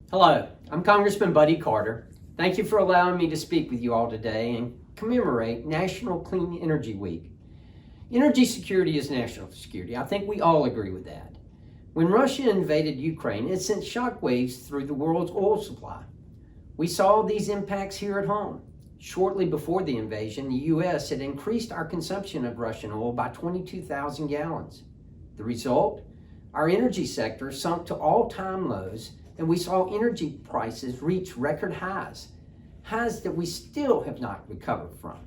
Hello, I'm Congressman Buddy Carter. Thank you for allowing me to speak with you all today and commemorate National Clean Energy Week. Energy security is national security. I think we all agree with that. When Russia invaded Ukraine, it sent shockwaves through the world's oil supply. We saw these impacts here at home. Shortly before the invasion, the U.S. had increased our consumption of Russian oil by 22,000 gallons. The result? Our energy sector sunk to all-time lows, and we saw energy prices reach record highs that we still have not recovered from.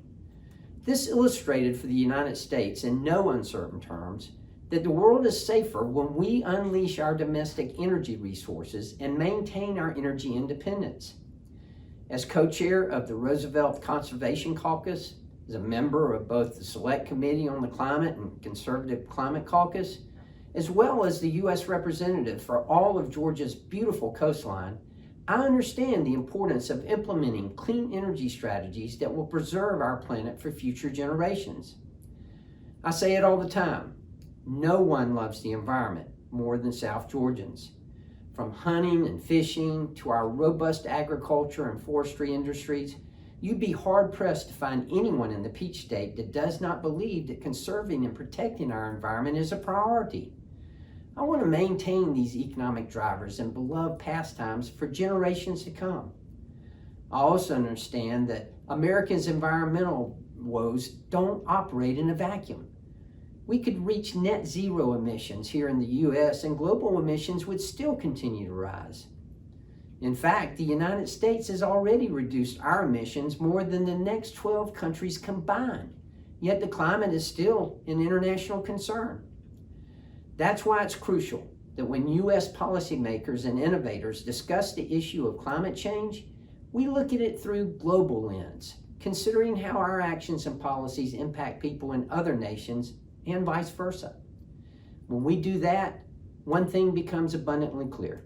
This illustrated for the United States in no uncertain terms that the world is safer when we unleash our domestic energy resources and maintain our energy independence. As co-chair of the Roosevelt Conservation Caucus, as a member of both the Select Committee on the Climate and Conservative Climate Caucus, as well as the U.S. representative for all of Georgia's beautiful coastline, I understand the importance of implementing clean energy strategies that will preserve our planet for future generations. I say it all the time, no one loves the environment more than South Georgians. From hunting and fishing to our robust agriculture and forestry industries, you'd be hard-pressed to find anyone in the Peach State that does not believe that conserving and protecting our environment is a priority. I want to maintain these economic drivers and beloved pastimes for generations to come. I also understand that Americans' environmental woes don't operate in a vacuum. We could reach net zero emissions here in the U.S. and global emissions would still continue to rise. In fact, the United States has already reduced our emissions more than the next 12 countries combined, yet the climate is still an international concern. That's why it's crucial that when U.S. policymakers and innovators discuss the issue of climate change, we look at it through global lens, considering how our actions and policies impact people in other nations and vice versa. When we do that, one thing becomes abundantly clear.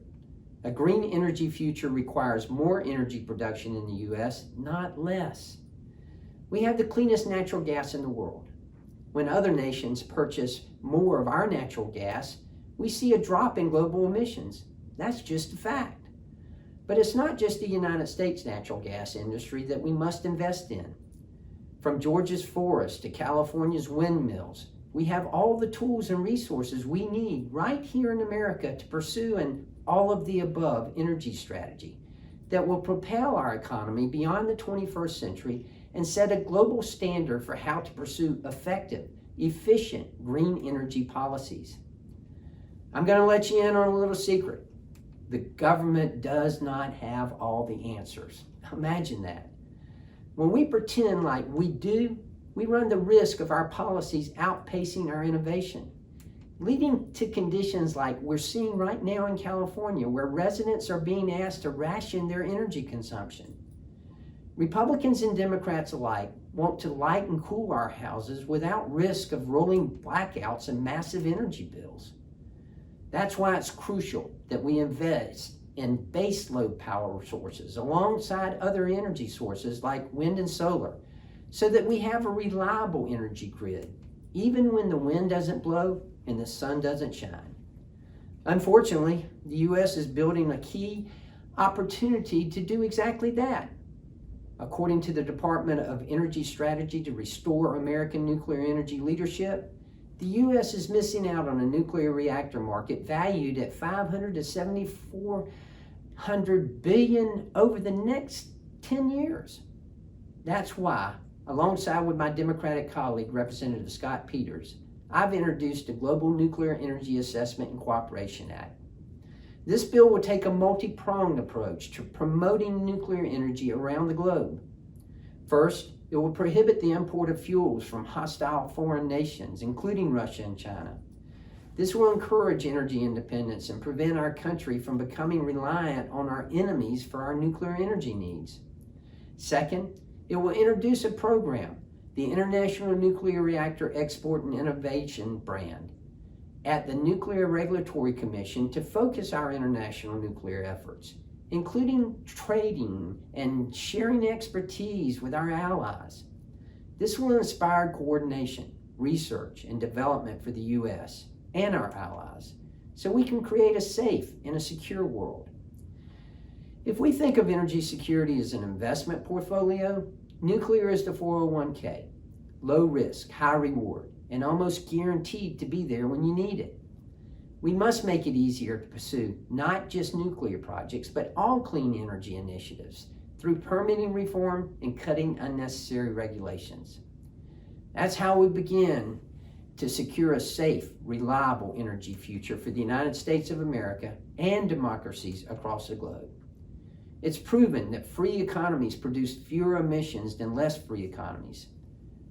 A green energy future requires more energy production in the U.S., not less. We have the cleanest natural gas in the world. When other nations purchase more of our natural gas, we see a drop in global emissions. That's just a fact. But it's not just the United States natural gas industry that we must invest in. From Georgia's forests to California's windmills, we have all the tools and resources we need right here in America to pursue an all-of-the-above energy strategy that will propel our economy beyond the 21st century and set a global standard for how to pursue effective, efficient green energy policies. I'm going to let you in on a little secret. The government does not have all the answers. Imagine that. When we pretend like we do, we run the risk of our policies outpacing our innovation, leading to conditions like we're seeing right now in California, where residents are being asked to ration their energy consumption. Republicans and Democrats alike want to light and cool our houses without risk of rolling blackouts and massive energy bills. That's why it's crucial that we invest in baseload power sources alongside other energy sources like wind and solar, so that we have a reliable energy grid, even when the wind doesn't blow and the sun doesn't shine. Unfortunately, the U.S. is building a key opportunity to do exactly that. According to the Department of Energy Strategy to Restore American Nuclear Energy Leadership, the U.S. is missing out on a nuclear reactor market valued at $500 to $7,400 billion over the next 10 years. That's why, alongside with my Democratic colleague, Representative Scott Peters, I've introduced the Global Nuclear Energy Assessment and Cooperation Act. This bill will take a multi-pronged approach to promoting nuclear energy around the globe. First, it will prohibit the import of fuels from hostile foreign nations, including Russia and China. This will encourage energy independence and prevent our country from becoming reliant on our enemies for our nuclear energy needs. Second, it will introduce a program, the International Nuclear Reactor Export and Innovation Brand, at the Nuclear Regulatory Commission to focus our international nuclear efforts, including trading and sharing expertise with our allies. This will inspire coordination, research, and development for the U.S. and our allies, so we can create a safe and a secure world. If we think of energy security as an investment portfolio, nuclear is the 401k, low risk, high reward, and almost guaranteed to be there when you need it. We must make it easier to pursue not just nuclear projects, but all clean energy initiatives through permitting reform and cutting unnecessary regulations. That's how we begin to secure a safe, reliable energy future for the United States of America and democracies across the globe. It's proven that free economies produce fewer emissions than less free economies.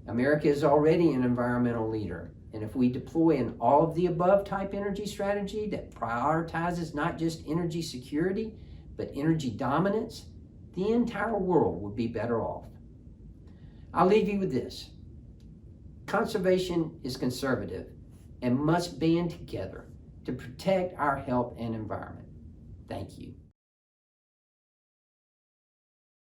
America is already an environmental leader, and if we deploy an all-of-the-above type energy strategy that prioritizes not just energy security, but energy dominance, the entire world would be better off. I'll leave you with this. Conservation is conservative and must band together to protect our health and environment. Thank you.